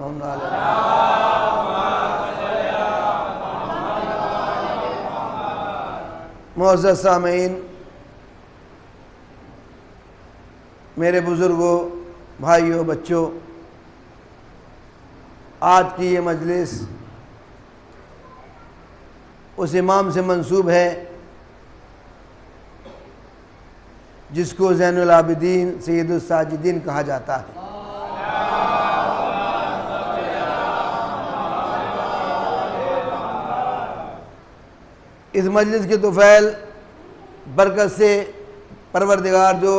محمد علیہ معزز سامعین، میرے بزرگوں، بھائیوں، بچوں، آج کی یہ مجلس اس امام سے منسوب ہے جس کو زین العابدین سید الساجدین کہا جاتا ہے۔ اس مجلس کی طفیل برکت سے پروردگار جو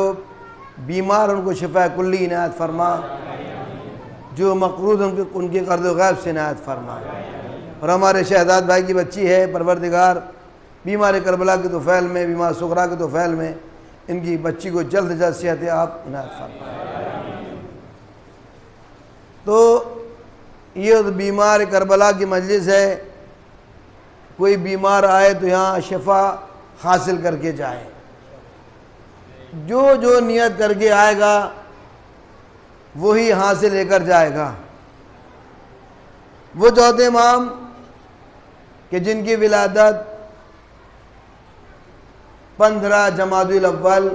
بیمار ان کو شفا کلی عنایت فرما، جو مقروض ان کے قرض و غیب سے عنایت فرما، اور ہمارے شہزاد بھائی کی بچی ہے پروردگار بیمار کربلا کی طفیل میں، بیمار صغرا کی طفیل میں ان کی بچی کو جلد جلد صحت آپ عنایت فرما۔ تو یہ بیمار کربلا کی مجلس ہے، کوئی بیمار آئے تو یہاں شفا حاصل کر کے جائے، جو نیت کر کے آئے گا وہی یہاں سے لے کر جائے گا۔ وہ چوتھے امام کہ جن کی ولادت 15 جمادی الاول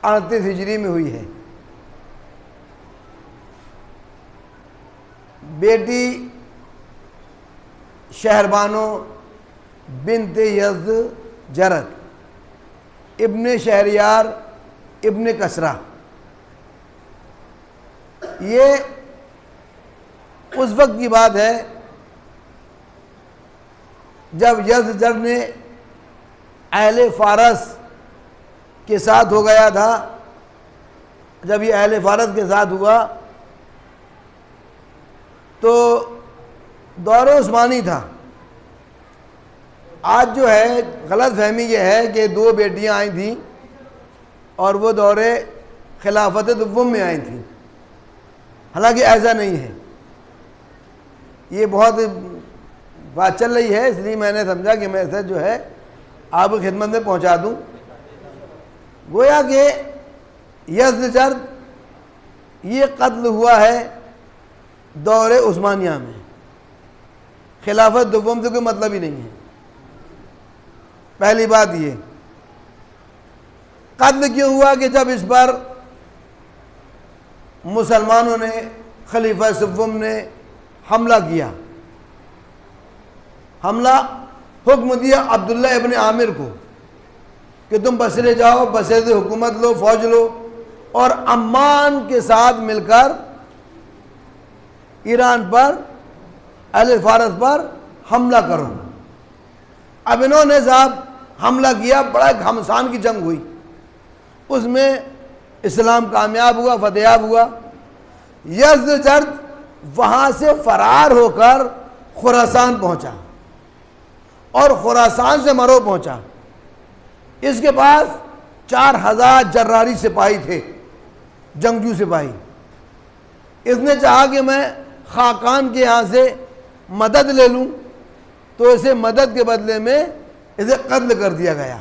38 ہجری میں ہوئی ہے، بیٹی شہربانو بنت یزدجرد ابن شہریار ابن کسرہ، یہ اس وقت کی بات ہے جب یزدجرد نے اہل فارس کے ساتھ ہو گیا تھا۔ جب یہ اہل فارس کے ساتھ ہوا تو دور عثمانی تھا۔ آج جو ہے غلط فہمی یہ ہے کہ 2 بیٹیاں آئی تھیں اور وہ دور خلافت دوم میں آئی تھیں، حالانکہ ایسا نہیں ہے۔ یہ بہت بات چل رہی ہے، اس لیے میں نے سمجھا کہ میں اسے جو ہے آپ کی خدمت میں پہنچا دوں۔ گویا کہ یزدجرد یہ قتل ہوا ہے دور عثمانیہ میں، خلافت دوم سے کوئی مطلب ہی نہیں ہے۔ پہلی بات یہ قتل کیوں ہوا کہ جب اس پر مسلمانوں نے، خلیفہ سوم نے حملہ کیا، حکم دیا عبداللہ ابن عامر کو کہ تم بصرے جاؤ، بصرے سے حکومت لو، فوج لو، اور عمان کے ساتھ مل کر ایران پر، اہل فارس پر حملہ کرو۔ اب انہوں نے صاحب حملہ کیا، بڑا گھمسان کی جنگ ہوئی، اس میں اسلام کامیاب ہوا، فتحیاب ہوا۔ یزدجرد وہاں سے فرار ہو کر خراسان پہنچا اور خراسان سے مرو پہنچا۔ اس کے پاس 4000 جراری سپاہی تھے، جنگجو سپاہی۔ اس نے چاہا کہ میں خاقان کے یہاں سے مدد لے لوں، تو اسے مدد کے بدلے میں اسے قتل کر دیا گیا۔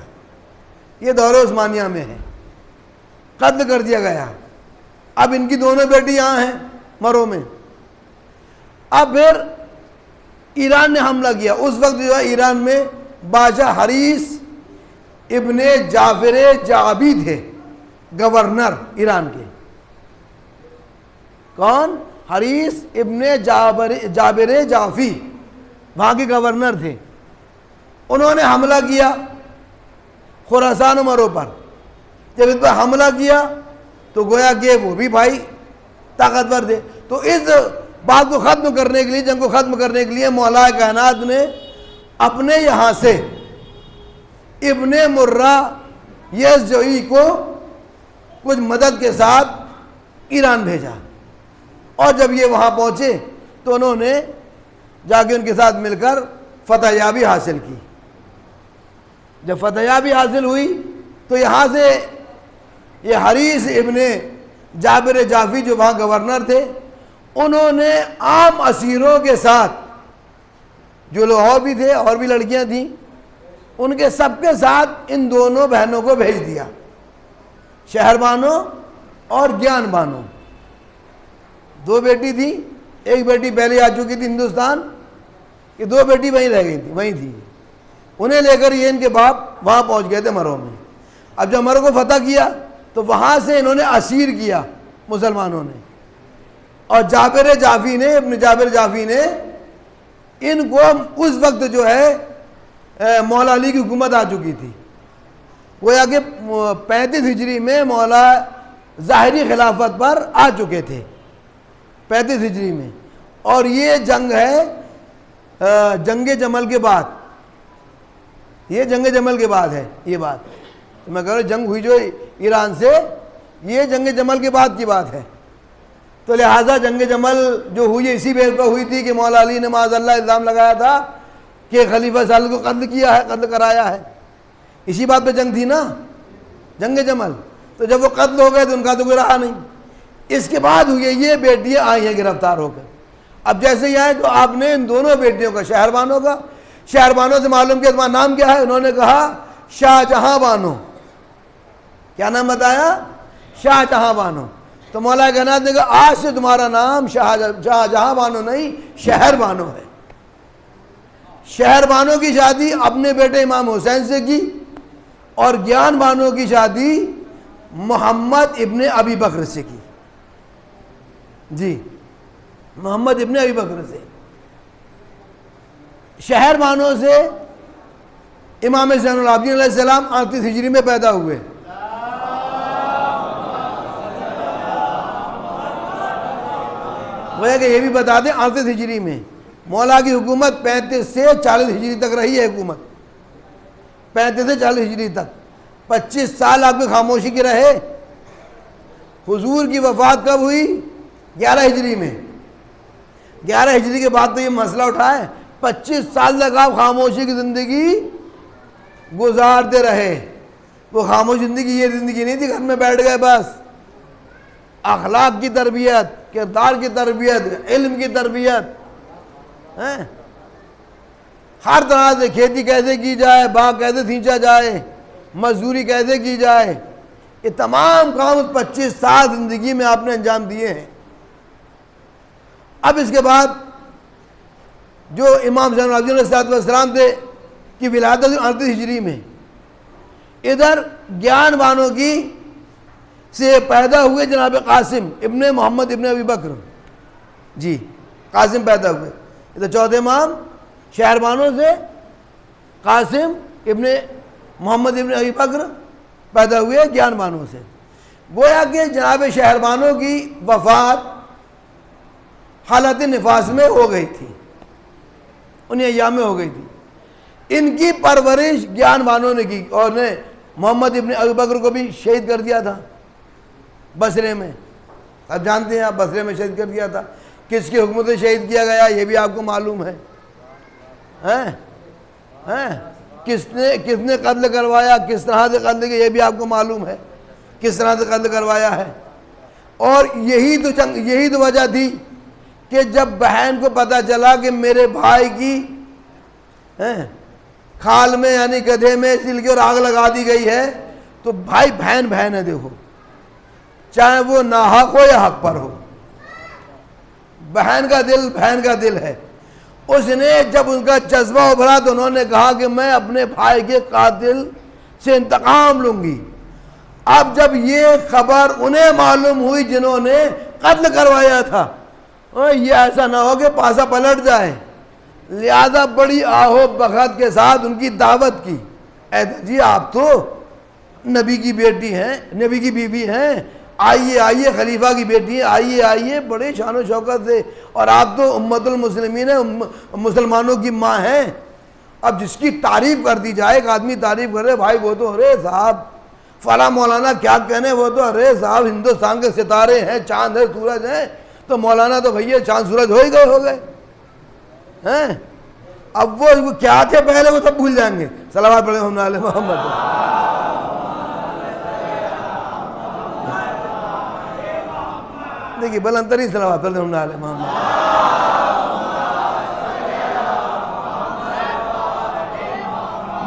یہ دور عثمانیہ میں ہے، قتل کر دیا گیا۔ اب ان کی دونوں بیٹی یہاں ہیں مرو میں۔ اب پھر ایران نے حملہ کیا۔ اس وقت جو ہے ایران میں بادشاہ حریث ابن جعفر جعبی تھے، گورنر ایران کے۔ کون؟ حریث ابن جابر جعفی وہاں کے گورنر تھے۔ انہوں نے حملہ کیا خراسان و مرو پر۔ جب اس پر حملہ کیا تو گویا کہ وہ بھی بھائی طاقتور تھے۔ تو اس بات کو ختم کرنے کے لیے، جنگ کو ختم کرنے کے لیے مولا کائنات نے اپنے یہاں سے ابن مرہ یزجعی کو کچھ مدد کے ساتھ ایران بھیجا، اور جب یہ وہاں پہنچے تو انہوں نے جا کے ان کے ساتھ مل کر فتح یابی حاصل کی۔ جب فتح یابی حاصل ہوئی تو یہاں سے یہ حریث ابن جابر جعفی جو وہاں گورنر تھے، انہوں نے عام اسیروں کے ساتھ، جو لوگ اور بھی تھے، اور بھی لڑکیاں تھیں، ان کے سب کے ساتھ ان دونوں بہنوں کو بھیج دیا، شہر بانو اور گیان بانو۔ 2 بیٹی تھی، ایک بیٹی پہلے آ چکی تھی ہندوستان، کہ 2 بیٹی وہیں رہ گئی تھی، وہیں تھی. انہیں لے کر یہ ان کے باپ وہاں پہنچ گئے تھے مرو میں. اب جب مرو کو فتح کیا تو وہاں سے انہوں نے اسیر کیا مسلمانوں نے، اور جابر جعفی نے، ابن جابر جعفی نے ان کو اس وقت جو ہے مولا علی کی حکومت آ چکی تھی. گویا کہ 35 ہجری میں مولا ظاہری خلافت پر آ چکے تھے 35 ہجری میں. اور یہ جنگ ہے جنگ جمل کے بعد، یہ جنگ جمل کے بعد ہے. یہ بات میں کہہ رہا ہوں، جنگ ہوئی جو ایران سے، یہ جنگ جمل کے بعد کی بات ہے. تو لہٰذا جنگ جمل جو ہوئی اسی بیس پر ہوئی تھی کہ مولا علی نے معاذ اللہ الزام لگایا تھا کہ خلیفہ ثالث کو قتل کیا ہے، قتل کرایا ہے. اسی بات پہ جنگ تھی نا، جنگ جمل. تو جب وہ قتل ہو گئے تو ان کا تو کوئی رہا نہیں. اس کے بعد ہوئی یہ بیٹیاں آئی ہیں گرفتار ہو کر. اب جیسے ہی آئے تو آپ نے ان دونوں بیٹیوں کا، شہر بانو سے معلوم کیا تمہارا نام کیا ہے؟ انہوں نے کہا شاہ جہاں بانو. کیا نام بتایا؟ شاہ جہاں بانو. تو مولا کائنات نے کہا آج سے تمہارا نام شاہ جہاں بانو نہیں، شہر بانو ہے. شہر بانو کی شادی اپنے بیٹے امام حسین سے کی، اور گیان بانو کی شادی محمد ابن ابی بکر سے کی. جی، محمد ابن ابی بکر سے. شہر بانو سے امام زین العابدین علیہ السلام 38 ہجری میں پیدا ہوئے. وہ ہے کہ یہ بھی بتا دیں 38 ہجری میں مولا کی حکومت 35 سے 40 ہجری تک رہی ہے. حکومت 35 سے 40 ہجری تک 25 سال آپ کی خاموشی کی رہے. حضور کی وفات کب ہوئی؟ 11 ہجری میں. 11 ہجری کے بعد تو یہ مسئلہ اٹھا ہے. 25 سال تک آپ خاموشی کی زندگی گزارتے رہے. وہ خاموش زندگی یہ زندگی نہیں تھی گھر میں بیٹھ گئے بس. اخلاق کی تربیت، کردار کی تربیت، علم کی تربیت، ہر طرح سے کھیتی کیسے کی جائے، باغ کیسے سینچا جائے، مزدوری کیسے کی جائے، یہ تمام کام 25 سال زندگی میں آپ نے انجام دیے ہیں. اب اس کے بعد جو امام زین العابدین علیہ السلام تھے کی ولادت 38 ہجری میں، ادھر گیان بانو کی سے پیدا ہوئے جناب قاسم ابن محمد ابن ابی بکر. جی، قاسم پیدا ہوئے. ادھر چوتھے امام شہر بانو سے قاسم ابن محمد ابن ابی بکر پیدا ہوئے گیان بانو سے. گویا کہ جناب شہر بانو کی وفات حالت نفاس میں ہو گئی تھی، انہیں ایام میں ہو گئی تھی. ان کی پرورش گیان بانو نے کی، اور نے محمد ابن ابی بکر کو بھی شہید کر دیا تھا بصرے میں. اب جانتے ہیں آپ بصرے میں شہید کر دیا تھا. کس کی حکم سے شہید کیا گیا یہ بھی آپ کو معلوم ہے. کس نے قتل کروایا، کس طرح سے قتل کیا یہ بھی آپ کو معلوم ہے، کس طرح سے قتل کروایا ہے. اور یہی تو وجہ تھی کہ جب بہن کو پتہ چلا کہ میرے بھائی کی کھال میں یعنی گدھے میں سل کے اور آگ لگا دی گئی ہے، تو بھائی بہن ہے. دیکھو، چاہے وہ ناحق ہو یا حق پر ہو، بہن کا دل ہے. اس نے جب ان کا جذبہ ابھرا تو انہوں نے کہا کہ میں اپنے بھائی کے قاتل سے انتقام لوں گی. اب جب یہ خبر انہیں معلوم ہوئی جنہوں نے قتل کروایا تھا، یہ ایسا نہ ہو کہ پاسا پلٹ جائے، لہذا بڑی آہو بخت کے ساتھ ان کی دعوت کی. جی آپ تو نبی کی بیٹی ہیں، نبی کی بیوی ہیں، آئیے خلیفہ کی بیٹی ہیں، آئیے بڑے شان و شوکت سے، اور آپ تو امت المسلمین ہیں، مسلمانوں کی ماں ہیں. اب جس کی تعریف کر دی جائے، ایک آدمی تعریف کرے، بھائی وہ تو ارے صاحب فلاں مولانا کیا کہنے، وہ تو ارے صاحب ہندوستان کے ستارے ہیں، چاند ہے، سورج ہیں، تو مولانا تو بھیا چاند سورج ہو گئے ہیں. اب وہ کیا تھے پہلے وہ سب بھول جائیں گے. صلوات پڑھیں ہم علی محمد. دیکھیے بلندری صلوات پڑھیں ہم علی محمد.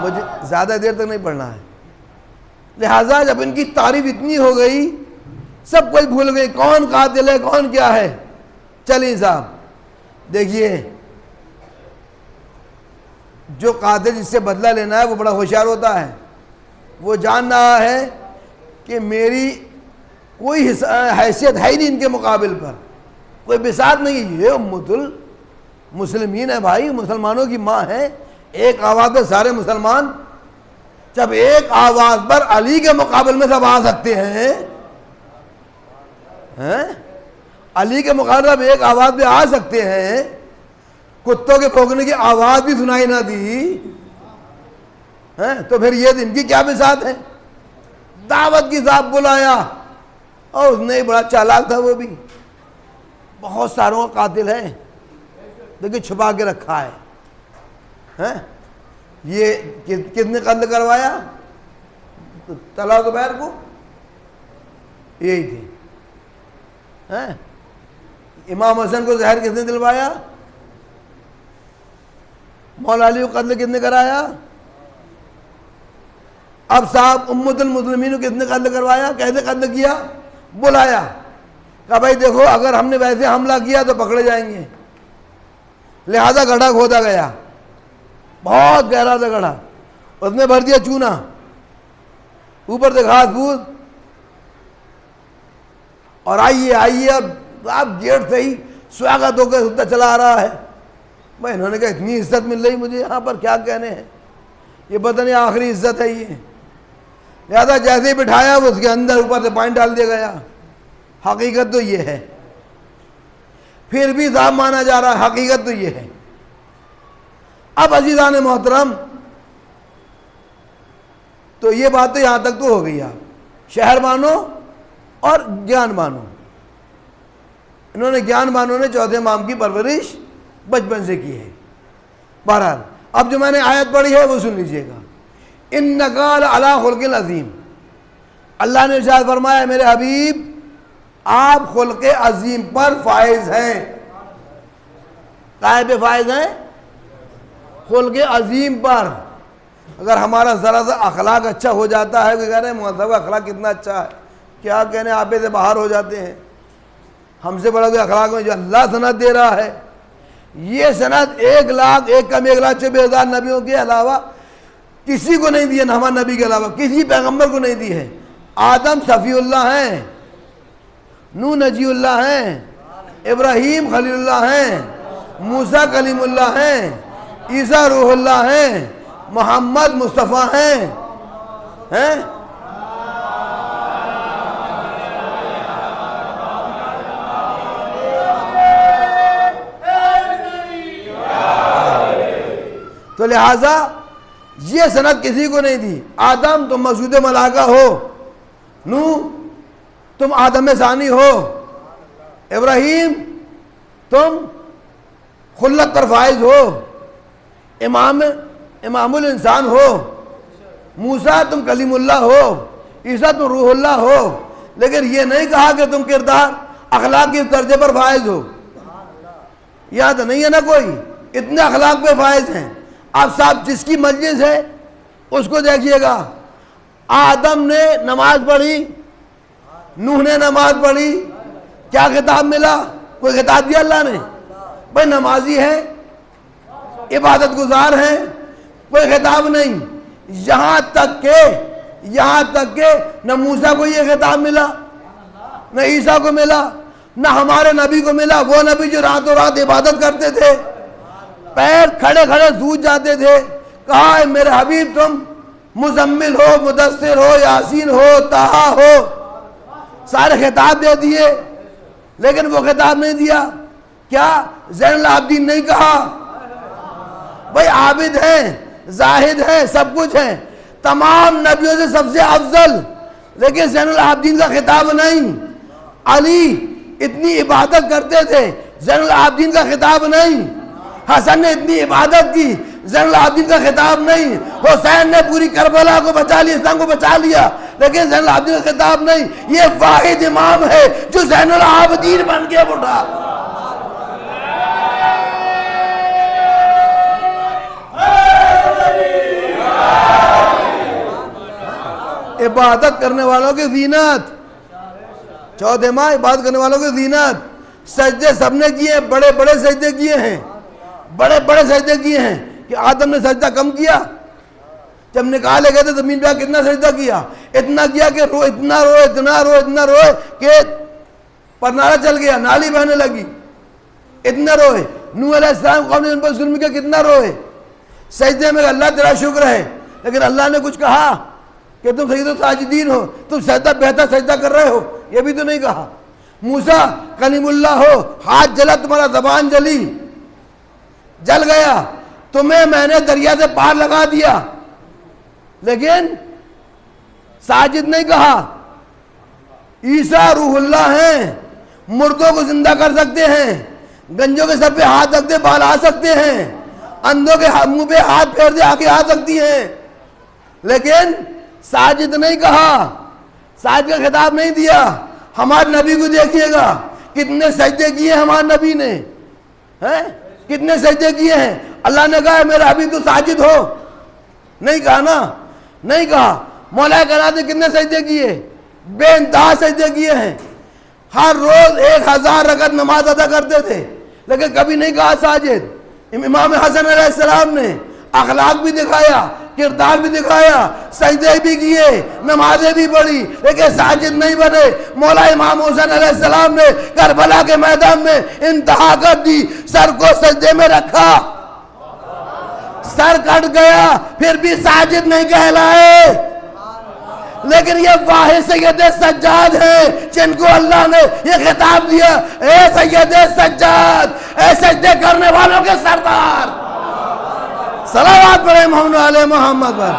مجھے زیادہ دیر تک نہیں پڑھنا ہے، لہٰذا جب ان کی تعریف اتنی ہو گئی سب کوئی بھول گئے کون قاتل ہے کون کیا ہے. چلیے صاحب دیکھیے، جو قاتل جس سے بدلہ لینا ہے وہ بڑا ہوشیار ہوتا ہے، وہ جان رہا ہے کہ میری کوئی حیثیت ہے ہی نہیں ان کے مقابل پر، کوئی بساط نہیں، یہ امت المسلمین ہے بھائی، مسلمانوں کی ماں ہے، ایک آواز پر سارے مسلمان، جب ایک آواز پر علی کے مقابل میں سب آ سکتے ہیں، علی کے مقابل اب ایک آواز پہ آ سکتے ہیں، کتوں کے بھونکنے کی آواز بھی سنائی نہ دی، تو پھر یہ ان کی کیا بساط ہے؟ دعوت کی صاحب بلایا، اور اس نے بڑا چالاک تھا، وہ بھی بہت ساروں کا قاتل ہے لیکن چھپا کے رکھا ہے۔ یہ کس نے قتل کروایا؟ طلحہ زبیر کو، یہی تھے۔ امام حسن کو زہر کس نے دلوایا؟ مولا علی کو قتل کس نے کرایا؟ اب صاحب امت المسلمین کو کس نے قتل کروایا؟ کیسے قتل کیا؟ بلایا، کہا بھائی دیکھو اگر ہم نے ویسے حملہ کیا تو پکڑے جائیں گے، لہذا گڑھا کھودا گیا، بہت گہرا تھا گڑھا، اس نے بھر دیا چونا، اوپر سے گھاس پھوس، اور آئیے اب آپ گیٹ سے ہی سواگت ہو کے چلا آ رہا ہے۔ بھائی انہوں نے کہا اتنی عزت مل رہی مجھے یہاں پر، کیا کہنے ہیں، یہ پتہ نہیں آخری عزت ہے یہ، لہذا جیسے ہی بٹھایا وہ اس کے اندر اوپر سے پانی ڈال دیا گیا۔ حقیقت تو یہ ہے، پھر بھی صاحب مانا جا رہا ہے، حقیقت تو یہ ہے۔ اب عزیزان محترم، تو یہ بات تو یہاں تک تو ہو گئی، آپ شہر مانو اور گیان مانو، انہوں نے گیان مانو نے چوتھے امام کی پرورش بچپن سے کی ہے۔ بہرحال اب جو میں نے آیت پڑھی ہے وہ سن لیجئے گا، اِنَّكَ لَعَلَىٰ خُلْقٍ عَظِيمٍ، اللہ نے ارشاد فرمایا میرے حبیب آپ خلق عظیم پر فائز ہیں۔ کائے پہ فائز ہیں؟ خلق عظیم پر۔ اگر ہمارا ذرا سا اخلاق اچھا ہو جاتا ہے، کہ کہہ رہے ہیں مہذب کا اخلاق کتنا اچھا ہے، کیا کہنے آپے سے باہر ہو جاتے ہیں، ہم سے بڑا کوئی اخلاق میں جو اللہ سند دے رہا ہے، یہ سند 1,00,000 نبیوں کے علاوہ کسی کو نہیں دی ہے، ہمارے نبی کے علاوہ کسی پیغمبر کو نہیں دی ہے۔ آدم صفی اللہ ہیں، نوح نجی اللہ ہیں، ابراہیم خلیل اللہ ہیں، موسیٰ کلیم اللہ ہیں، عیسیٰ روح اللہ ہیں، محمد مصطفیٰ ہیں۔ تو لہٰذا یہ سند کسی کو نہیں دی۔ آدم تم مسعود ملائکہ ہو، نوح تم آدم ثانی ہو، ابراہیم تم خلت پر فائز ہو، امام الانسان ہو، موسیٰ تم کلیم اللہ ہو، عیسیٰ تم روح اللہ ہو، لیکن یہ نہیں کہا کہ تم کردار اخلاق کے درجے پر فائز ہو۔ یہاں تو نہیں ہے نا کوئی، اتنے اخلاق پہ فائز ہیں۔ اب صاحب جس کی مجلس ہے اس کو دیکھیے گا، آدم نے نماز پڑھی، نوح نے نماز پڑھی، کیا خطاب ملا؟ کوئی خطاب دیا اللہ نے؟ بھائی نمازی ہیں، عبادت گزار ہیں، کوئی خطاب نہیں۔ یہاں تک کہ نہ موسیٰ کو یہ خطاب ملا، نہ عیسیٰ کو ملا، نہ ہمارے نبی کو ملا، وہ نبی جو راتوں رات عبادت کرتے تھے، پیر کھڑے کھڑے سوج جاتے تھے، کہا ہے میرے حبیب تم مزمل ہو، مدثر ہو، یاسین ہو، طٰہٰ ہو، سارے خطاب دے دیے، لیکن وہ خطاب نہیں دیا۔ کیا زین العابدین نہیں کہا؟ بھائی عابد ہیں، زاہد ہیں، سب کچھ ہیں، تمام نبیوں سے سب سے افضل، لیکن زین العابدین کا خطاب نہیں۔ علی اتنی عبادت کرتے تھے، زین العابدین کا خطاب نہیں۔ حسن نے اتنی عبادت کی، زین العابدین کا خطاب نہیں۔ حسین نے پوری کربلا کو بچا لیا، اسلام کو بچا لیا، لیکن زین العابدین کا خطاب نہیں۔ یہ واحد امام ہے جو زین العابدین بن کے اٹھا۔ عبادت کرنے والوں کی زینت، چوتھے ماہ عبادت کرنے والوں کی زینت، سجدے سب نے کیے ہیں, بڑے بڑے سجدے کیے ہیں, بڑے بڑے سجدے کیے ہیں. کہ آدم نے سجدہ کم کیا؟ جب نکالے گئے تھے زمین پہ کتنا سجدہ کیا؟ اتنا کیا کہ اتنا روئے کہ پرنارا چل گیا, نالی بہنے لگی, اتنا روئے. نوح علیہ السلام قوم نے ان پر ظلم کیا, کتنا روئے. سجدے میں اللہ تیرا شکر ہے, لیکن اللہ نے کچھ کہا کہ تم سید الساجدین ہو, تم سجدہ بہتر سجدہ کر رہے ہو, یہ بھی تو نہیں کہا. موسیٰ کلیم اللہ ہو, ہاتھ جلا تمہارا, زبان جلی, جل گیا, تمہیں میں نے دریا سے پار لگا دیا, لیکن ساجد نہیں کہا. عیسیٰ روح اللہ ہیں, مردوں کو زندہ کر سکتے ہیں, گنجوں کے سر پہ ہاتھ رکھ دے بال آ سکتے ہیں, اندھوں کے منہ پہ ہاتھ پھیر دے آنکھیں آ سکتی ہیں, لیکن ساجد نہیں کہا, ساجد کا خطاب نہیں دیا. ہمارے نبی کو دیکھیے گا کتنے سجدے کیے ہمارے نبی نے, کتنے سجدے کیے ہیں. اللہ نے کہا میرا حبیب تو ساجد ہو, نہیں کہا نا, نہیں کہا. مولا کائنات نے کتنے سجدے کیے؟ بے انتہا سجدے کیے ہیں. ہر روز 1000 رکعت نماز ادا کرتے تھے, لیکن کبھی نہیں کہا ساجد. امام حسن علیہ السلام نے اخلاق بھی دکھایا, کردار بھی دکھایا, سجدے بھی کیے, نمازیں بھی پڑھی, لیکن ساجد نہیں بنے. مولا امام حسین علیہ السلام نے کربلا کے میدان میں انتہا کر دی, سر کو سجدے میں رکھا, سر کٹ گیا, پھر بھی ساجد نہیں کہلائے. لیکن یہ واحد سید سجاد ہیں جن کو اللہ نے یہ خطاب دیا, اے سید سجاد, اے سجدے کرنے والوں کے سردار. صلوات پڑھیں محمد علیہ محمد پر.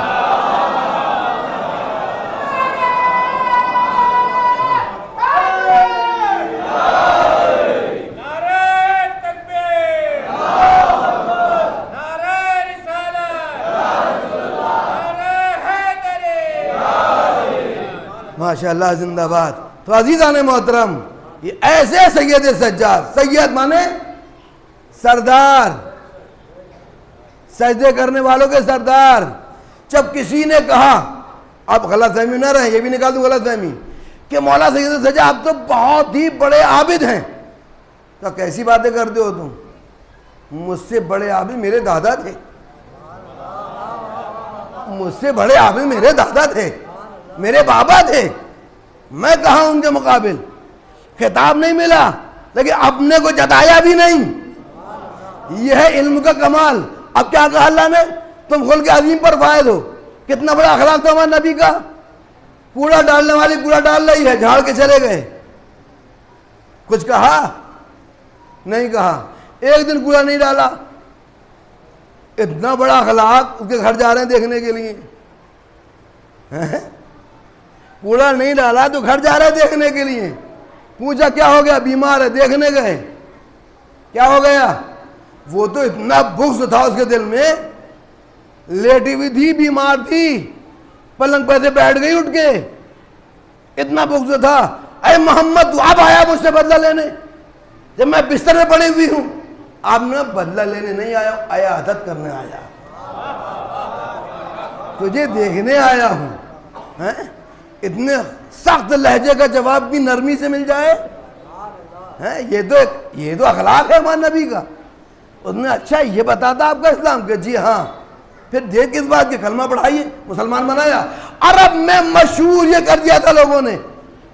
ماشاءاللہ, زندہ باد. تو عزیزان محترم, یہ ایسے سید سجاد, سید مانے سردار, سجدے کرنے والوں کے سردار. جب کسی نے کہا, اب غلط فہمی نہ رہے, یہ بھی نکال دوں غلط فہمی, کہ مولا سید سجاد آپ تو بہت ہی بڑے عابد ہیں, تو کیسی باتیں کرتے ہو تم؟ مجھ سے بڑے عابد میرے دادا تھے, مجھ سے بڑے عابد میرے دادا تھے, میرے بابا تھے, میں کہاں ان کے مقابل. خطاب نہیں ملا, لیکن اپنے کو جتایا بھی نہیں. یہ ہے علم کا کمال. اب کیا کہا اللہ نے, تم خلق عظیم پر فائد ہو. کتنا بڑا اخلاق تھا ہمارے نبی کا. کوڑا ڈالنے والی کوڑا ڈال رہی ہے, جھاڑ کے چلے گئے. کچھ کہا نہیں کہا, ایک دن کوڑا نہیں ڈالا. اتنا بڑا اخلاق, اس کے گھر جا رہے ہیں دیکھنے کے لیے. کوڑا نہیں ڈالا تو گھر جا رہے دیکھنے کے لیے. پوچھا کیا ہو گیا, بیمار ہے, دیکھنے گئے. کیا ہو گیا؟ وہ تو اتنا بغض تھا اس کے دل میں, لیٹی ہوئی تھی, بیمار تھی, پلنگ پہ سے بیٹھ گئی اٹھ کے, اتنا بغض تھا. اے محمد تو اب آیا مجھ سے بدلہ لینے, جب میں بستر میں پڑی ہوئی ہوں. آپ نے بدلہ لینے نہیں آیا, آیا عادت کرنے آیا, تجھے دیکھنے آیا ہوں. اتنے سخت لہجے کا جواب بھی نرمی سے مل جائے, یہ تو اخلاق ہے ہمارے نبی کا. اس نے اچھا یہ بتاتا آپ کا اسلام, کہ جی ہاں. پھر دیر کس بات کے, کلمہ پڑھائیے, مسلمان بنایا. عرب میں مشہور یہ کر دیا تھا لوگوں نے.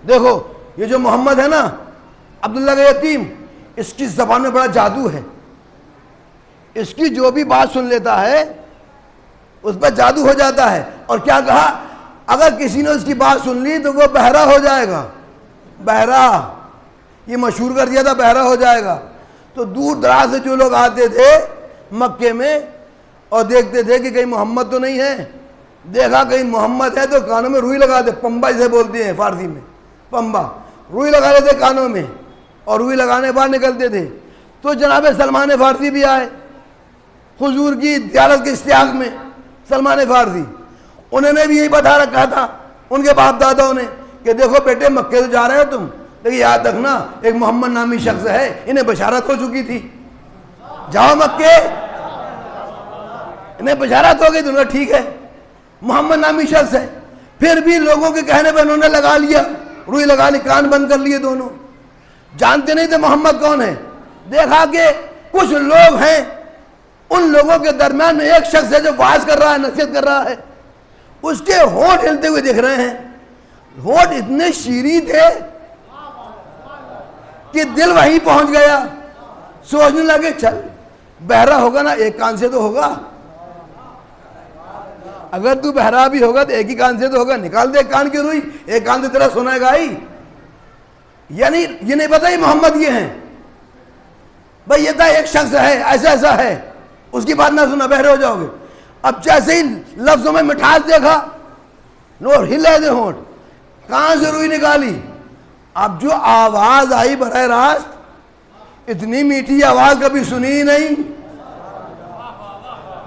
دیکھو یہ جو محمد ہے نا, عبداللہ کا یتیم, اس کی زبان میں بڑا جادو ہے. اس کی جو بھی بات سن لیتا ہے اس پر جادو ہو جاتا ہے. اور کیا کہا, اگر کسی نے اس کی بات سن لی تو وہ بہرا ہو جائے گا. بہرا, یہ مشہور کر دیا تھا, بہرا ہو جائے گا. تو دور دراز سے جو لوگ آتے تھے مکے میں اور دیکھتے تھے کہ کہیں محمد تو نہیں ہے, دیکھا کہیں محمد ہے تو کانوں میں روئی لگا دے, پمبا اسے بولتے ہیں فارسی میں, پمبا, روئی لگا لیتے کانوں میں, اور روئی لگانے باہر نکلتے تھے. تو جناب سلمان فارسی بھی آئے حضور کی زیارت کے اشتیاق میں. سلمان فارسی, انہوں نے بھی یہی بتا رکھا تھا ان کے باپ داداؤں نے کہ دیکھو بیٹے مکے تو جا رہے ہو تم, لیکن یاد رکھنا ایک محمد نامی شخص ہے, انہیں بشارت ہو چکی تھی, جاؤ مکے. انہیں بشارت ہو گئی, تو ٹھیک ہے, محمد نامی شخص ہے. پھر بھی لوگوں کے کہنے پہ انہوں نے لگا لیا, روئی لگا لی, کان بند کر لیے دونوں. جانتے نہیں تھے محمد کون ہے. دیکھا کہ کچھ لوگ ہیں, ان لوگوں کے درمیان میں ایک شخص ہے جو وعظ کر رہا ہے, نصیحت کر رہا ہے. اس کے ہونٹ ہلتے ہوئے دکھ رہے ہیں. ہونٹ اتنے شیریں تھے کہ دل وہیں پہنچ گیا. سوچنے لگے چل بہرا ہوگا نا, ایک کان سے تو ہوگا. اگر تو بہرا بھی ہوگا تو ایک ہی کان سے تو ہوگا, نکال دے ایک کان کی روئی, ایک کان سے تیرا سنائے گا ہی. یعنی یہ نہیں پتا ہی محمد یہ ہیں بھائی, یہ تھا ایک شخص ہے, ایسا ایسا ہے, اس کی بات نہ سنا بہرے ہو جاؤ گے. اب جیسے ہی لفظوں میں مٹھاس دیکھا, نور ہلے دے ہونٹ, کہاں سے روئی نکالی. اب جو آواز آئی براہ راست, اتنی میٹھی آواز کبھی سنی ہی نہیں.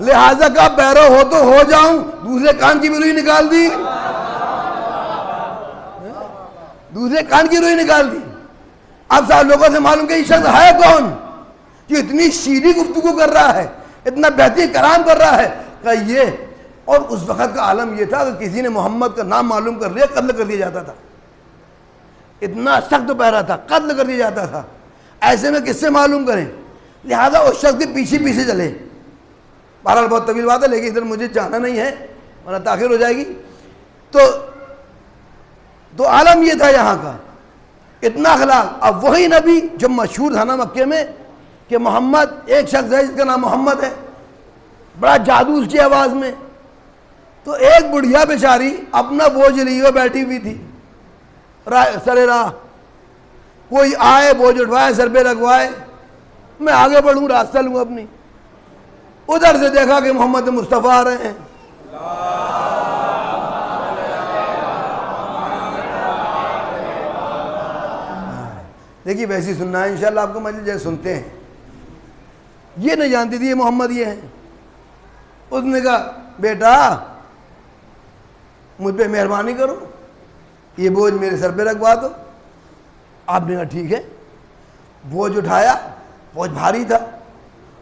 لہذا کا بہرو ہو تو ہو جاؤں, دوسرے کان کی بھی روئی نکال دی, دوسرے کان کی روئی نکال دی. اب سارے لوگوں سے معلوم کہ یہ شخص ہے کون کہ اتنی شیریں گفتگو کر رہا ہے, اتنا بہترین کلام کر رہا ہے. کہ یہ, اور اس وقت کا عالم یہ تھا کہ کسی نے محمد کا نام معلوم کر لیا قتل کر دیا جاتا تھا. اتنا سخت پہرا تھا, قتل کر دیا جاتا تھا. ایسے میں کس سے معلوم کریں, لہذا اس شخص کے پیچھے پیچھے چلے. بہرحال بہت طویل بات ہے, لیکن ادھر مجھے جانا نہیں ہے ورنہ تاخیر ہو جائے گی. تو عالم یہ تھا یہاں کا, اتنا اخلاق. اب وہی نبی جو مشہور تھا نا مکے میں کہ محمد, ایک شخص ہے جس کا نام محمد ہے, بڑا جادو اس کی آواز میں. تو ایک بڑھیا بیچاری اپنا بوجھ لیے ہوئے بیٹھی ہوئی تھی سر راہ. کوئی آئے, بوجھ اٹھوائے, سر پہ رکھوائے, میں آگے بڑھوں, راستہ لوں اپنی. ادھر سے دیکھا کہ محمد مصطفیٰ آ رہے ہیں. دیکھیے ویسی سننا ہے انشاءاللہ آپ کو, مجھے جیسے سنتے ہیں. یہ نہیں جانتی تھی یہ محمد یہ ہیں. اس نے کہا بیٹا مجھ پہ مہربانی کرو, یہ بوجھ میرے سر پہ رکھوا دو. آپ نے کہا ٹھیک ہے. بوجھ اٹھایا, بوجھ بھاری تھا.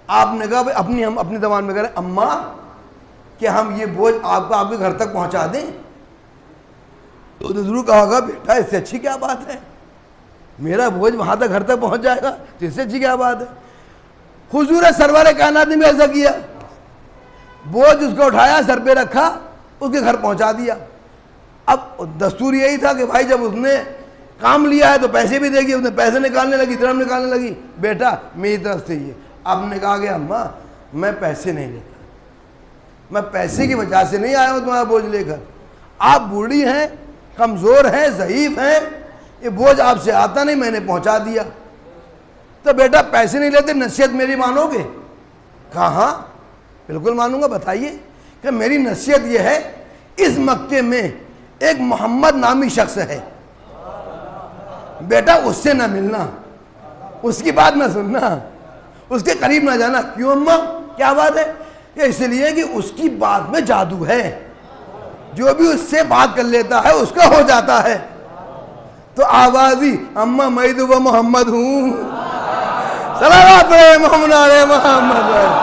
آپ نے کہا ہم اپنی زبان میں کریں, اماں کہ ہم یہ بوجھ آپ کو آپ کے گھر تک پہنچا دیں. تو انہوں نے ضرور کہا ہوگا بیٹا اس سے اچھی کیا بات ہے, میرا بوجھ وہاں تک گھر تک پہنچ جائے گا تو اس سے اچھی کیا بات ہے. حضور سرور کائنات نے بھی ایسا کیا, بوجھ اس کو اٹھایا, سر پہ رکھا, اس کے گھر پہنچا دیا. اب دستور یہی تھا کہ بھائی جب اس نے کام لیا ہے تو پیسے بھی دے گی. اس نے پیسے نکالنے لگی, درہم نکالنے لگی, بیٹا میری طرف سے یہ. اب نے کہا کہ اماں میں پیسے نہیں لیتا, میں پیسے کی وجہ سے نہیں آیا ہوں تمہارا بوجھ لے کر. آپ بوڑھی ہیں, کمزور ہیں, ضعیف ہیں, یہ بوجھ آپ سے آتا نہیں, میں نے پہنچا دیا. تو بیٹا پیسے نہیں لیتے, نصیحت میری مانو گے؟ کہا ہاں بالکل مانوں گا. بتائیے. کہ میری نصیحت یہ ہے, اس مکے میں ایک محمد نامی شخص ہے, بیٹا اس سے نہ ملنا, اس کی بات نہ سننا, اس کے قریب نہ جانا. کیوں اماں کیا بات ہے؟ کہ اس لیے کہ اس کی بات میں جادو ہے, جو بھی اس سے بات کر لیتا ہے اس کا ہو جاتا ہے. تو آواز ہی اماں میں تو وہ محمد ہوں, صلوات محمد علیہ محمد.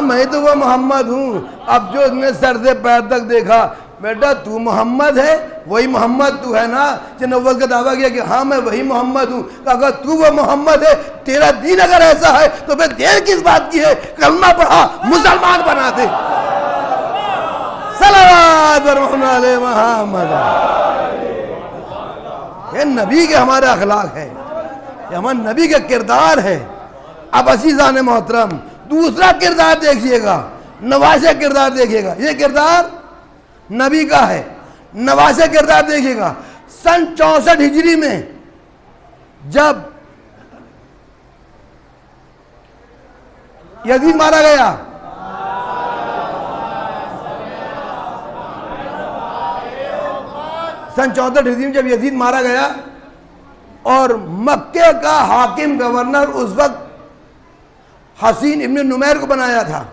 میں تو وہ محمد ہوں. اب جو اس نے سر سے پیر تک دیکھا, بیٹا تو محمد ہے, وہی محمد تو ہے نا کہ نبوت کا دعویٰ کیا کہ ہاں میں وہی محمد ہوں. اگر تو وہ محمد ہے, تیرا دین اگر ایسا ہے تو پھر دیر کس بات کی ہے, کلمہ پڑھا, مسلمان بنا دے. صلوات محمد علیہ محمد. یہ نبی کے ہمارے اخلاق ہے, یہ ہمارے نبی کا کردار ہے. اب عزیزان محترم دوسرا کردار دیکھیے گا, نواز کردار دیکھیے گا. یہ کردار نبی کا ہے. نواز کردار دیکھیے گا. سن 64 ہجری میں جب یزید مارا گیا, سن 64 ہجری میں جب یزید مارا گیا اور مکے کا حاکم گورنر اس وقت حسین ابن نمیر کو بنایا تھا,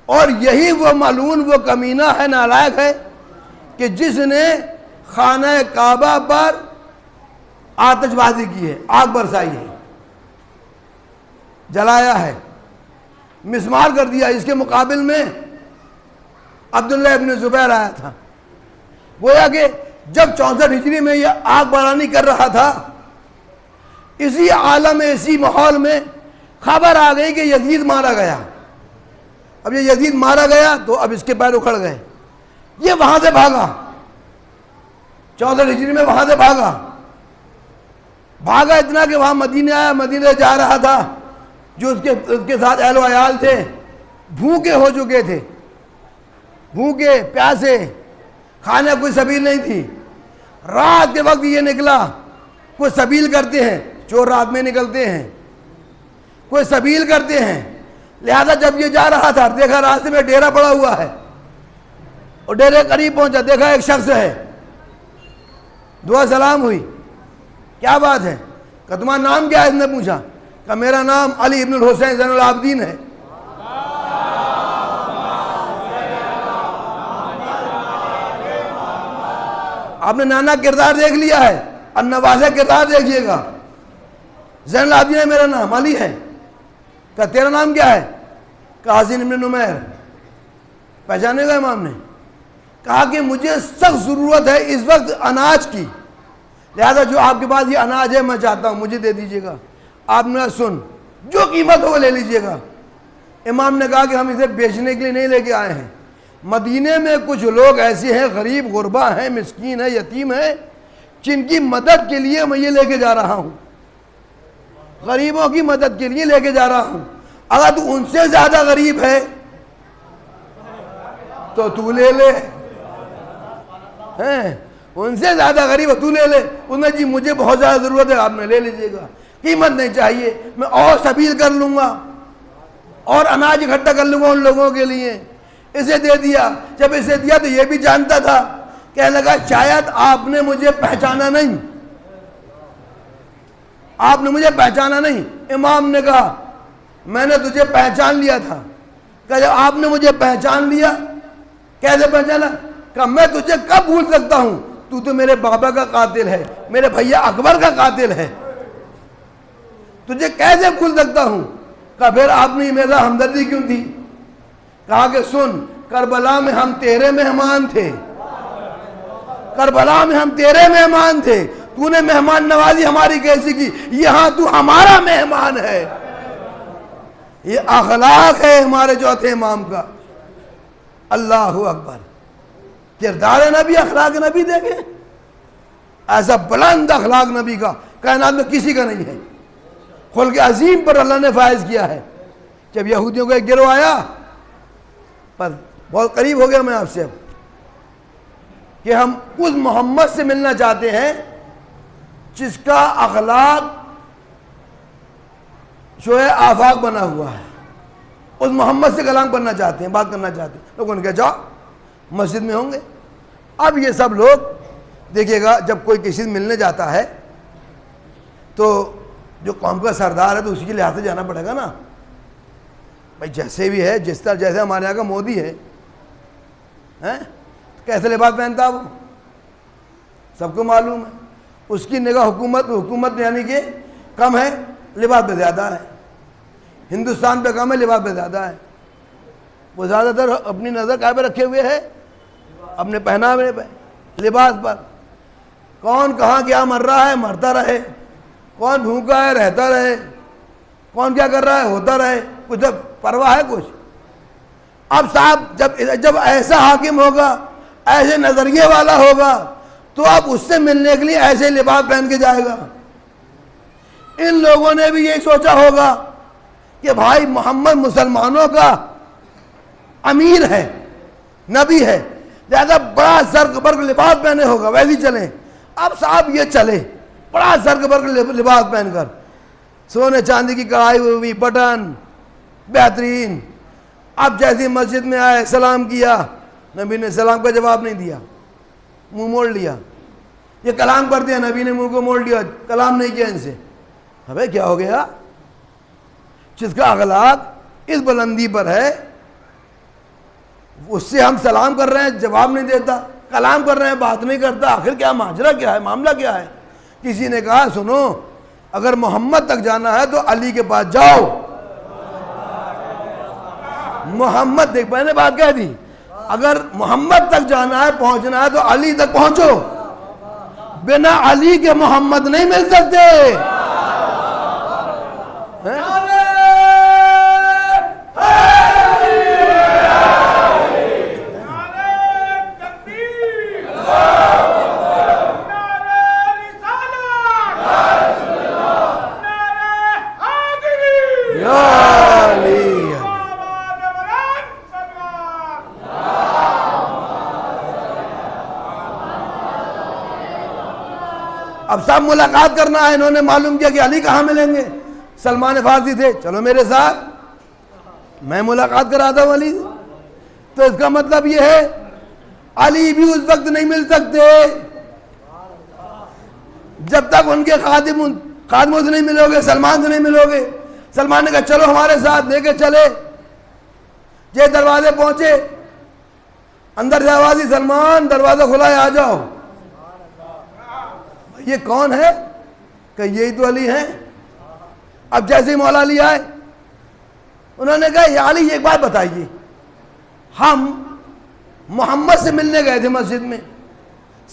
اور یہی وہ ملعون, وہ کمینہ ہے, نالائق ہے کہ جس نے خانہ کعبہ پر آتش بازی کی ہے, آگ برسائی ہے, جلایا ہے. مسمار کر دیا. اس کے مقابل میں عبداللہ ابن زبیر آیا تھا. گویا کہ جب 64 ہجری میں یہ آگ بارانی کر رہا تھا، اسی عالم اسی ماحول میں خبر آ گئی کہ یزید مارا گیا. اب یہ یزید مارا گیا تو اب اس کے پیر اکھڑ گئے. یہ وہاں سے بھاگا، 64 ہجری میں وہاں سے بھاگا اتنا کہ وہاں مدینہ آیا. مدینہ جا رہا تھا، جو اس کے ساتھ اہل و عیال تھے بھوکے ہو چکے تھے، بھوکے پیاسے، کھانے کوئی سبیل نہیں تھی. رات کے وقت یہ نکلا. کوئی سبیل کرتے ہیں، چور رات میں نکلتے ہیں، کوئی سبیل کرتے ہیں. لہذا جب یہ جا رہا تھا دیکھا راستے میں ڈیرا پڑا ہوا ہے، اور ڈیرے قریب پہنچا دیکھا ایک شخص ہے. دعا سلام ہوئی. کیا بات ہے؟ کہ تمہارا نام کیا ہے؟ اس نے پوچھا. کہ میرا نام علی ابن الحسین زین العابدین ہے. آپ نے نانا کردار دیکھ لیا ہے، اب نوازہ کردار دیکھیے گا. زین العابدین ہے میرا نام، علی ہے. کہ تیرا نام کیا ہے؟ کہ حسین ابن نمیر. پہچانے گا امام نے. کہا کہ مجھے سخت ضرورت ہے اس وقت اناج کی، لہذا جو آپ کے پاس یہ اناج ہے میں چاہتا ہوں مجھے دے دیجیے گا. آپ نے سن، جو قیمت ہو لے لیجیے گا. امام نے کہا کہ ہم اسے بیچنے کے لیے نہیں لے کے آئے ہیں. مدینے میں کچھ لوگ ایسے ہیں، غریب غربا ہیں، مسکین ہیں، یتیم ہیں، جن کی مدد کے لیے میں یہ لے کے جا رہا ہوں. غریبوں کی مدد کے لیے لے کے جا رہا ہوں. اگر تو ان سے زیادہ غریب ہے تو تو لے لے. ان سے زیادہ غریب ہے تو لے لے. انہوں نے جی مجھے بہت زیادہ ضرورت ہے. آپ نے لے لیجیے گا، قیمت نہیں چاہیے، میں اور سبیل کر لوں گا اور اناج اکٹھا کر لوں گا ان لوگوں کے لیے. اسے دے دیا. جب اسے دیا تو یہ بھی جانتا تھا، کہنے لگا شاید آپ نے مجھے پہچانا نہیں، آپ نے مجھے پہچانا نہیں. امام نے کہا میں نے تجھے پہچان لیا تھا. کہ جب آپ نے مجھے پہچان لیا، کیسے پہچانا؟ کہ میں تجھے کب بھول سکتا ہوں، تو میرے بابا کا قاتل ہے، میرے بھیا اکبر کا قاتل ہے، تجھے کیسے بھول سکتا ہوں؟ کہ پھر آپ نے میرا ہمدردی کیوں تھی؟ کہا کہ سن، کربلا میں ہم تیرے مہمان تھے، کربلا میں ہم تیرے مہمان تھے. تو نے مہمان نوازی ہماری کیسی کی؟ یہاں تو ہمارا مہمان ہے. یہ اخلاق ہے ہمارے چوتھے امام کا. اللہ اکبر. کردار نبی، اخلاق نبی دیکھیں، ایسا بلند اخلاق نبی کا کائنات میں کسی کا نہیں ہے. خلق عظیم پر اللہ نے فائز کیا ہے. جب یہودیوں کا ایک گروہ آیا، پر بہت قریب ہو گیا میں آپ سے اب، کہ ہم اس محمد سے ملنا چاہتے ہیں جس کا اخلاق جو ہے آفاق بنا ہوا ہے. اس محمد سے کلام کرنا چاہتے ہیں، بات کرنا چاہتے ہیں. لوگوں نے کہا جاؤ، مسجد میں ہوں گے. اب یہ سب لوگ دیکھیے گا، جب کوئی کسی سے ملنے جاتا ہے تو جو قوم کا سردار ہے تو اسی کے لحاظ سے جانا پڑے گا نا. بھائی جیسے بھی ہے، جس طرح جیسے ہمارے یہاں کا مودی ہے، کیسے لباس پہنتا وہ سب کو معلوم ہے. اس کی نگاہ حکومت یعنی کہ کم ہے، لباس پہ زیادہ ہے. ہندوستان پہ کم ہے، لباس پہ زیادہ ہے. وہ زیادہ تر اپنی نظر کہاں پہ رکھے ہوئے ہے؟ اپنے پہناوے پہ، لباس پر. کون کہاں کیا مر رہا ہے، مرتا رہے. کون بھوکا ہے، رہتا رہے. کون کیا کر رہا ہے، ہوتا رہے. کچھ پرواہ ہے کچھ؟ اب صاحب جب ایسا حاکم ہوگا، ایسے نظریے والا ہوگا، تو اب اس سے ملنے کے لیے ایسے لباس پہن کے جائے گا. ان لوگوں نے بھی یہی سوچا ہوگا کہ بھائی محمد مسلمانوں کا امیر ہے، نبی ہے، لہذا بڑا زرق برق لباس پہنے ہوگا، ویسے ہی چلیں. اب صاحب یہ چلے بڑا زرق برق لباس پہن کر، سونے چاندی کی کڑھائی ہوئی، بٹن بہترین. اب جیسی مسجد میں آئے، سلام کیا، نبی نے سلام کا جواب نہیں دیا، منہ موڑ لیا. یہ کلام کرتے ہیں، نبی نے منہ کو موڑ لیا، کلام نہیں کیا ان سے. ابے کیا ہو گیا؟ جس کا اخلاق اس بلندی پر ہے، اس سے ہم سلام کر رہے ہیں، جواب نہیں دیتا، کلام کر رہے ہیں، بات نہیں کرتا. آخر کیا ماجرا کیا ہے، معاملہ کیا ہے؟ کسی نے کہا سنو، اگر محمد تک جانا ہے تو علی کے پاس جاؤ. محمد، دیکھ میں نے بات کہہ دی، اگر محمد تک جانا ہے، پہنچنا ہے تو علی تک پہنچو، بنا علی کے محمد نہیں مل سکتے۔ اب سب ملاقات کرنا ہے، انہوں نے معلوم کیا کہ علی کہاں ملیں گے، سلمان فارسی تھے، چلو میرے ساتھ میں ملاقات کراتا ہوں علی سے۔ تو اس کا مطلب یہ ہے علی بھی اس وقت نہیں مل سکتے جب تک ان کے خادموں سے نہیں ملو گے، سلمان سے نہیں ملو گے۔ سلمان نے کہا چلو ہمارے ساتھ، لے کے چلے، یہ دروازے پہنچے، اندر سے آواز، سلمان دروازہ کھلا ہے، آ جاؤ۔ یہ کون ہے؟ کہ یہی تو علی ہیں۔ اب جیسے ہی مولا علی آئے، انہوں نے کہا یا علی ایک بات بتائیے، ہم محمد سے ملنے گئے تھے مسجد میں،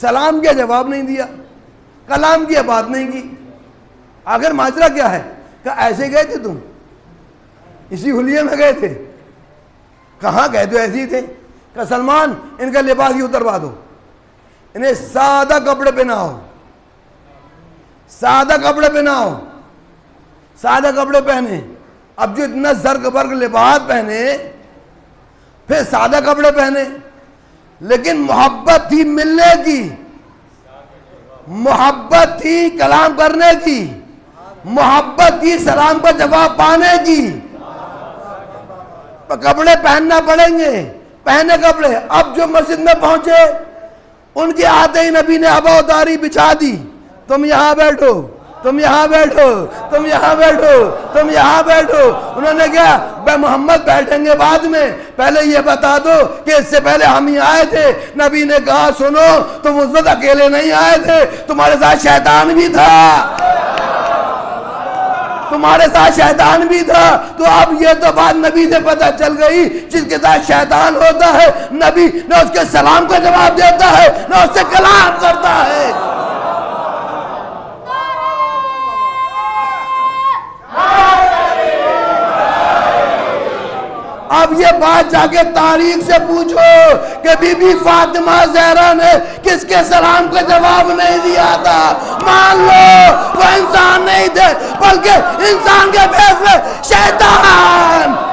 سلام کیا جواب نہیں دیا، کلام کیا بات نہیں کی، آخر ماجرا کیا ہے؟ کہ ایسے گئے تھے تم، اسی حلیے میں گئے تھے؟ کہاں گئے تو ایسے ہی تھے۔ کہ سلمان ان کا لباس ہی اتروا دو، انہیں سادہ کپڑے پہناؤ، سادہ کپڑے پہناؤ، سادہ کپڑے پہنے۔ اب جو اتنا زرق برق لباس پہنے، پھر سادہ کپڑے پہنے، لیکن محبت تھی ملنے کی، محبت تھی کلام کرنے کی، محبت تھی سلام کا جواب پانے کی۔ کپڑے پہننا پڑیں گے، پہنے کپڑے۔ اب جو مسجد میں پہنچے، ان کے آتے ہی نبی نے ابا اتاری بچھا دی، تم یہاں بیٹھو، تم یہاں بیٹھو، تم یہاں بیٹھو، تم یہاں بیٹھو۔ انہوں نے کہا بے محمد بیٹھیں گے بعد میں، پہلے یہ بتا دو کہ اس سے پہلے ہم ہی آئے تھے۔ نبی نے کہا سنو، تم اس وقت اکیلے نہیں آئے تھے، تمہارے ساتھ شیطان بھی تھا، تمہارے ساتھ شیطان بھی تھا۔ تو اب یہ تو بات نبی سے پتہ چل گئی، جس کے ساتھ شیطان ہوتا ہے، نبی نہ اس کے سلام کا جواب دیتا ہے، نہ اس سے کلام کرتا ہے۔ اب یہ بات جا کے تاریخ سے پوچھو کہ بی بی فاطمہ زہرا نے کس کے سلام کا جواب نہیں دیا تھا۔ مان لو وہ انسان نہیں تھے، بلکہ انسان کے بھیس میں شیطان۔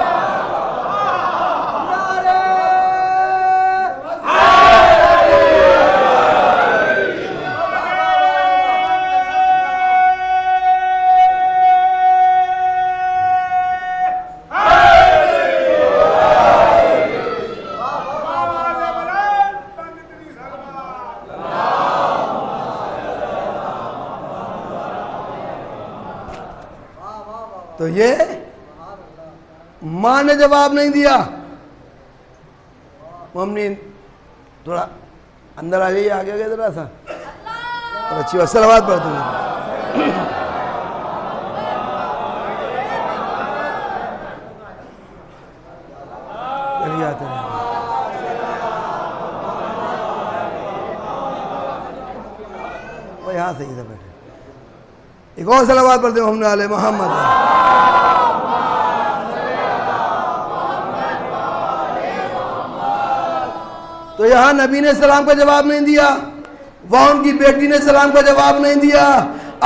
تو یہ ماں نے جواب نہیں دیا۔ ممنی تھوڑا اندر آ جائیے، آگے آگے ذرا سا، اور اچھی بات صلوات پڑھتے ہیں۔ چلیے آتے رہے، وہ یہاں سے ادھر بیٹھے، ایک اور صلوات پڑھتے ہیں محمد علیہ محمد۔ تو یہاں نبی نے سلام کا جواب نہیں دیا، وہاں ان کی بیٹی نے سلام کا جواب نہیں دیا۔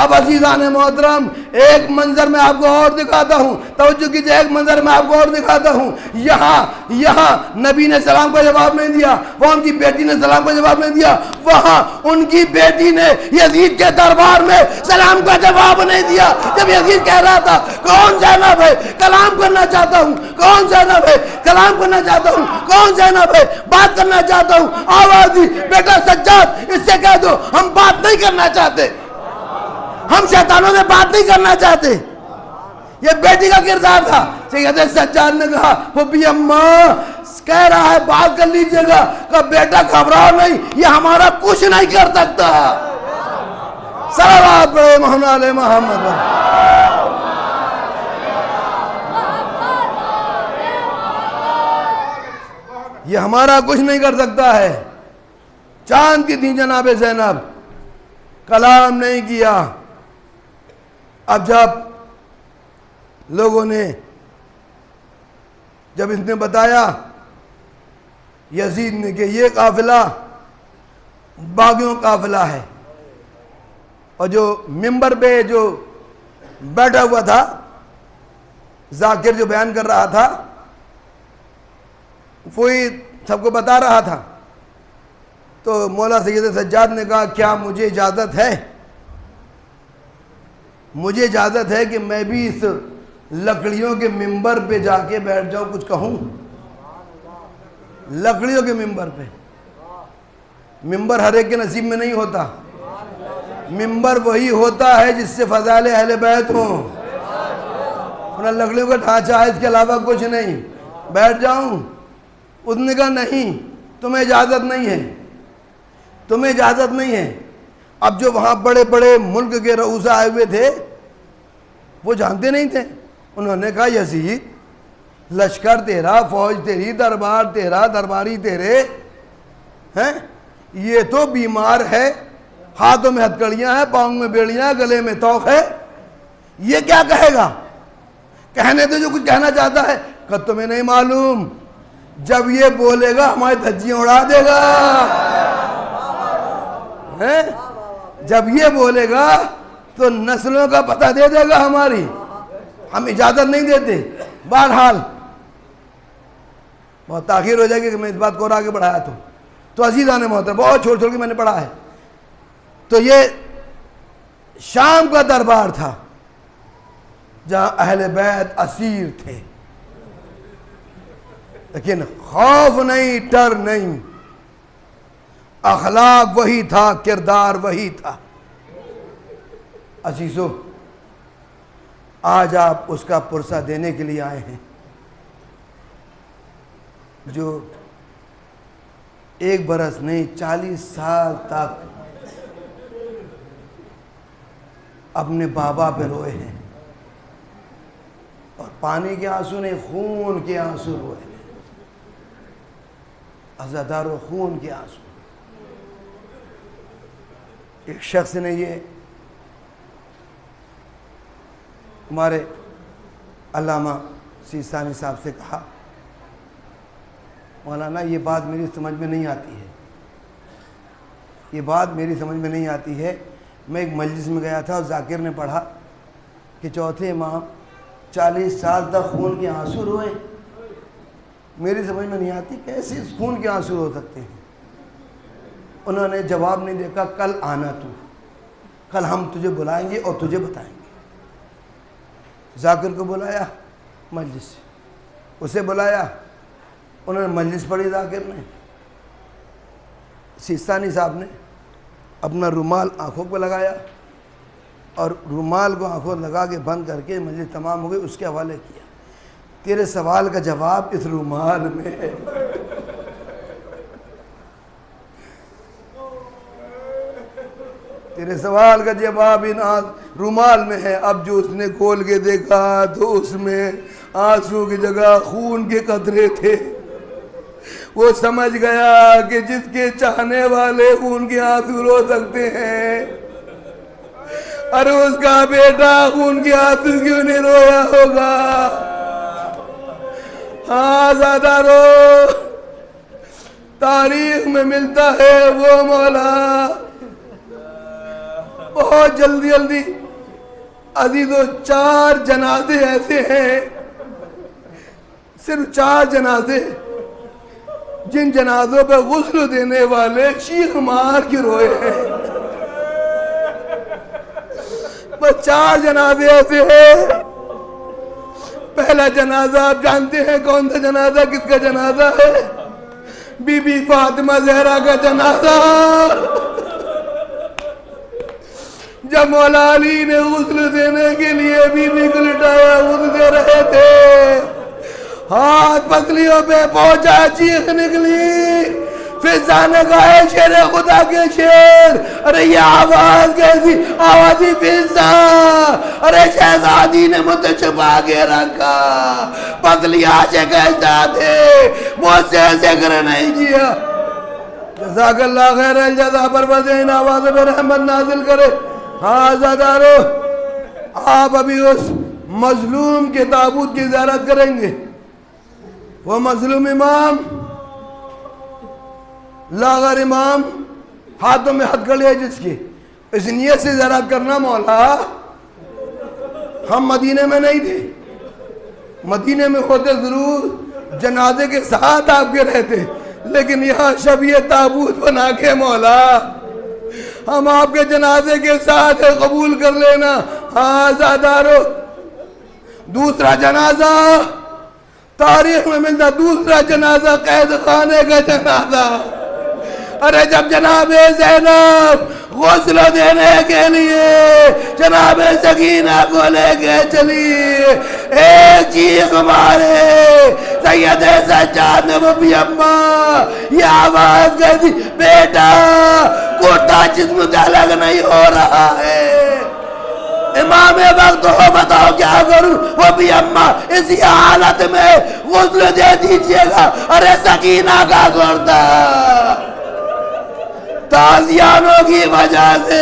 اب عزیزان محترم ایک منظر میں آپ کو اور دکھاتا ہوں، توجہ کیجئے، ایک منظر میں آپ کو اور دکھاتا ہوں۔ یہاں نبی نے سلام کا جواب نہیں دیا، وہاں ان کی بیٹی نے سلام کا جواب نہیں دیا، وہاں ان کی بیٹی نے یزید کے دربار میں سلام کا جواب نہیں دیا۔ جب یزید کہہ رہا تھا کون زینب ہے، کلام کرنا چاہتا ہوں، کون زینب ہے، کلام کرنا چاہتا ہوں، کون زینب ہے، بات کرنا چاہتا ہوں، آواز دی بیٹا سجاد اس سے کہہ دو ہم بات نہیں کرنا چاہتے، ہم شیطانوں سے بات نہیں کرنا چاہتے۔ یہ بیٹی کا کردار تھا۔ سید سجاد نے کہا پھوپھی اماں کہہ رہا ہے بات کر لیجئے گا، کہ بیٹا گھبراؤ نہیں، یہ ہمارا کچھ نہیں کر سکتا۔ صلوات پڑھے محمد علیہ محمد۔ یہ ہمارا کچھ نہیں کر سکتا ہے. چاند کی تھی جناب زینب, کلام نہیں کیا. اب جب لوگوں نے, جب اس نے بتایا یزید نے کہ یہ قافلہ باغیوں قافلہ ہے, اور جو منبر پہ جو بیٹھا ہوا تھا ذاکر جو بیان کر رہا تھا وہی سب کو بتا رہا تھا, تو مولا سید سجاد نے کہا کیا مجھے اجازت ہے, مجھے اجازت ہے کہ میں بھی اس لکڑیوں کے منبر پہ جا کے بیٹھ جاؤں, کچھ کہوں. لکڑیوں کے منبر پہ, منبر ہر ایک کے نصیب میں نہیں ہوتا. منبر وہی ہوتا ہے جس سے فضائل اہل بیت ہوں. انہیں لکڑیوں کا ڈھانچہ ہے, اس کے علاوہ کچھ نہیں. بیٹھ جاؤں؟ اس نے کہا نہیں, تمہیں اجازت نہیں ہے, تمہیں اجازت نہیں ہے. اب جو وہاں بڑے بڑے ملک کے رؤسا آئے ہوئے تھے وہ جانتے نہیں تھے. انہوں نے کہا یزید, لشکر تیرا, فوج تیری, دربار تیرا, درباری تیرے ہیں, یہ تو بیمار ہے, ہاتھوں میں ہتکڑیاں ہیں, پاؤں میں بیڑیاں, گلے میں توق ہے, یہ کیا کہے گا؟ کہنے تو جو کچھ کہنا چاہتا ہے. کہ تمہیں نہیں معلوم, جب یہ بولے گا ہماری دھجیاں اڑا دے گا. جب یہ بولے گا تو نسلوں کا پتہ دے دے گا ہماری. ہم اجازت نہیں دیتے. بہرحال بہت تاخیر ہو جائے گی کہ میں اس بات کو اور آگے بڑھایا تو عزیزان محترم, بہت چھوڑ چھوڑ کے میں نے پڑھا ہے. تو یہ شام کا دربار تھا جہاں اہل بیت اسیر تھے, لیکن خوف نہیں, ڈر نہیں, اخلاق وہی تھا, کردار وہی تھا. عزیزو, آج آپ اس کا پرسہ دینے کے لیے آئے ہیں جو 1 برس نہیں 40 سال تک اپنے بابا پہ روئے ہیں, اور پانی کے آنسو نہیں, خون کے آنسو روئے ہیں, عزادارو خون کے آنسو. ایک شخص نے یہ ہمارے علامہ سیستانی صاحب سے کہا, مولانا یہ بات میری سمجھ میں نہیں آتی ہے, یہ بات میری سمجھ میں نہیں آتی ہے. میں ایک مجلس میں گیا تھا اور ذاکر نے پڑھا کہ چوتھے امام 40 سال تک خون کے آنسو روئے. میری سمجھ میں نہیں آتی کیسے اس خون کے آنسو رو سکتے ہیں. انہوں نے جواب نہیں دیکھا, کل آنا تو, کل ہم تجھے بلائیں گے اور تجھے بتائیں گے. ذاکر کو بلایا مجلس سے, اسے بلایا, انہوں نے مجلس پڑھی. ذاکر نے, سیستانی صاحب نے اپنا رومال آنکھوں پہ لگایا اور رومال کو آنکھوں لگا کے بند کر کے مجلس تمام ہو گئی. اس کے حوالے کیا, تیرے سوال کا جواب اس رومال میں ہے. تیرے سوال کا جواب ان رومال میں ہے. اب جو اس نے کھول کے دیکھا تو اس میں آنسو کی جگہ خون کے قطرے تھے. وہ سمجھ گیا کہ جس کے چاہنے والے خون کے آنسو رو سکتے ہیں, ارے اس کا بیٹا خون کے آنسو کیوں نہیں رویا ہوگا. ہاں زیادہ رو, تاریخ میں ملتا ہے وہ مولا بہت جلدی جلدی. عزیزو, 4 جنازے ایسے ہیں, صرف 4 جنازے, جن جنازوں پہ غسل دینے والے چیخ مار کے روئے ہیں. بس 4 جنازے ایسے ہیں. پہلا جنازہ آپ جانتے ہیں کون سا جنازہ, کس کا جنازہ ہے؟ بی بی فاطمہ زہرا کا جنازہ. جب مولا علی نے غسل دینے کے لیے بی بی کو لٹایا, غسل دے رہے تھے, ہاتھ پسلیوں پہ پہنچا, چیخ نکلی, فضا نے کہا ہے شیر خدا کے شیر، ارے یہ آواز کیسی آوازی فضا، ارے شہزادی نے مجھے چھپا کے رکھا، پتلی آنچیں کہتا تھے مجھ سے ذکر نہیں کیا۔ جزاک اللہ خیر الجزا، پروردگار آواز میں رحمت نازل کرے۔ ہاں عزادارو، آپ ابھی اس مظلوم کے تابوت کی زیارت کریں گے۔ وہ مظلوم امام، لاغر امام، ہاتھوں میں ہتھکڑی ہے جس کی، اس نیت سے زیارت کرنا مولا ہم مدینے میں نہیں تھے، مدینے میں ہوتے ضرور جنازے کے ساتھ آپ کے رہتے، لیکن یہاں شبیہ تابوت بنا کے مولا ہم آپ کے جنازے کے ساتھ قبول کر لینا۔ ہاں عزادارو، دوسرا جنازہ تاریخ میں ملتا، دوسرا جنازہ قید خانے کا جنازہ۔ ارے جب جناب زینب غسل دینے کے لیے جناب سکینہ کو لے کے چلی، ایک چیخ مارے سید سجاد نے وہ بھی اماں، یہ آواز کہتی بیٹا کرتا جسم کا الگ نہیں ہو رہا ہے، امام وقت ہو بتاؤ کیا کروں؟ وہ بھی اماں اسی حالت میں غسل دے دیجئے گا۔ ارے سکینہ کا کرتا تازیانوں کی وجہ سے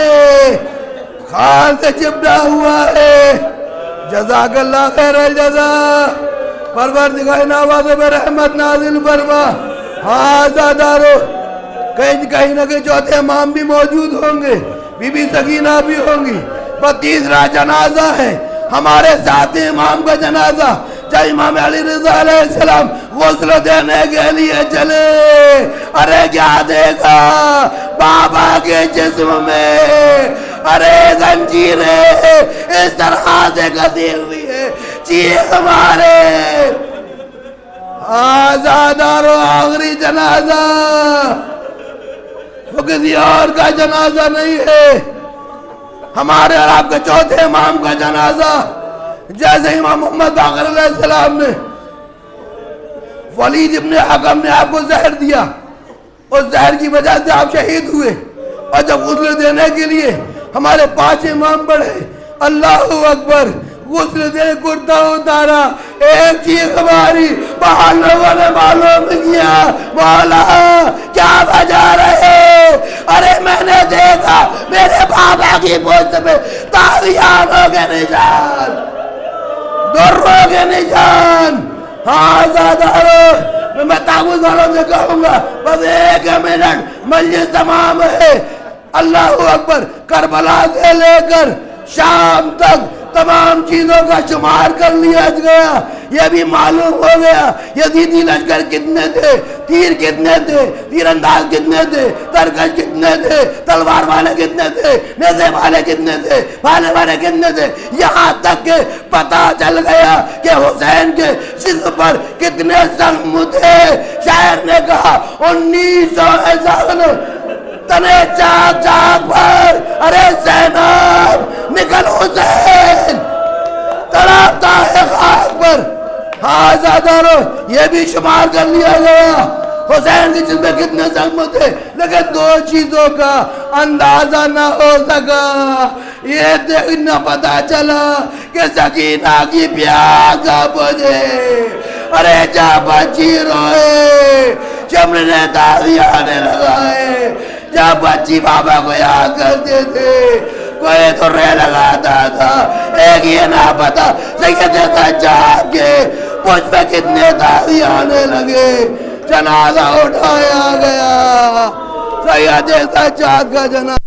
خان سے چپٹا ہوا ہے۔ جزاک اللہ خیر الجزا، پروردگار نوازوں میں رحمت نازل فرما۔ ہاں عزادارو، کہیں نہ کہیں چوتھے امام بھی موجود ہوں گے، بی بی سکینہ بھی ہوں گی، پر تیسرا جنازہ ہے ہمارے ساتھ امام کا جنازہ، جب امام علی رضا علیہ السلام غسل دینے کے لیے چلے، ارے کیا دیکھا بابا کے جسم میں، ارے زنجیریں اس طرح سے کسی ہوئی ہے، چیخ مارے۔ آزادارو، آخری جنازہ وہ کسی اور کا جنازہ نہیں ہے، ہمارے اور آپ کے چوتھے امام کا جنازہ۔ جیسے امام محمد باقر علیہ السلام نے ولید ابن حکم نے آپ کو زہر دیا، اس زہر کی وجہ سے آپ شہید ہوئے، اور جب غسل دینے کے لیے ہمارے 5 امام بڑھے، اللہ اکبر، غسل دے کرتا اتارا، ایک چیخ ماری، باہر لوگوں نے معلوم کیا مولا کیا بجا رہے؟ ارے میں نے دیکھا میرے بابا کی پشت میں تاغیانوں کے نشان، دروں کے نشان۔ ہاں عزادارو، میں تاغوت والوں سے کہوں گا بس 1 منٹ، مجلس تمام ہے۔ اللہ اکبر، کربلا سے لے کر شام تک تمام چیزوں کا شمار کر لیا گیا، یہ بھی معلوم ہو گیا یزیدی لشکر کتنے تھے، تیر کتنے تھے، تیر انداز کتنے تھے، ترکش کتنے تھے، تلوار والے کتنے تھے، نیزے والے کتنے تھے، بھالے والے کتنے تھے، یہاں تک کہ پتا چل گیا کہ حسین کے جسم پر کتنے زخم تھے۔ شاعر نے کہا 1900 زخم تنے چاک چاک پر، ارے زینب نکل حسین تڑپتا ہے خاک پر۔ ہاں عزادارو، یہ بھی شمار کر لیا گیا حسین کے جسم میں کتنے زخم تھے، لیکن 2 چیزوں کا اندازہ نہ ہو سکا۔ یہ دیکھنا پتا چلا کہ سکینہ کی پیاس کا بجے، ارے جا بچی روئے، چمڑ نے تازیانے لگائے، جب بچی بابا کو یاد کرتے تھے، کوئی تو رہ لگاتا تھا، ایک یہ نہ پتا سید سجاد کے مجھ پہ کتنے تازیانے لگے۔ جنازہ اٹھایا گیا، سید سجاد کا جنازہ۔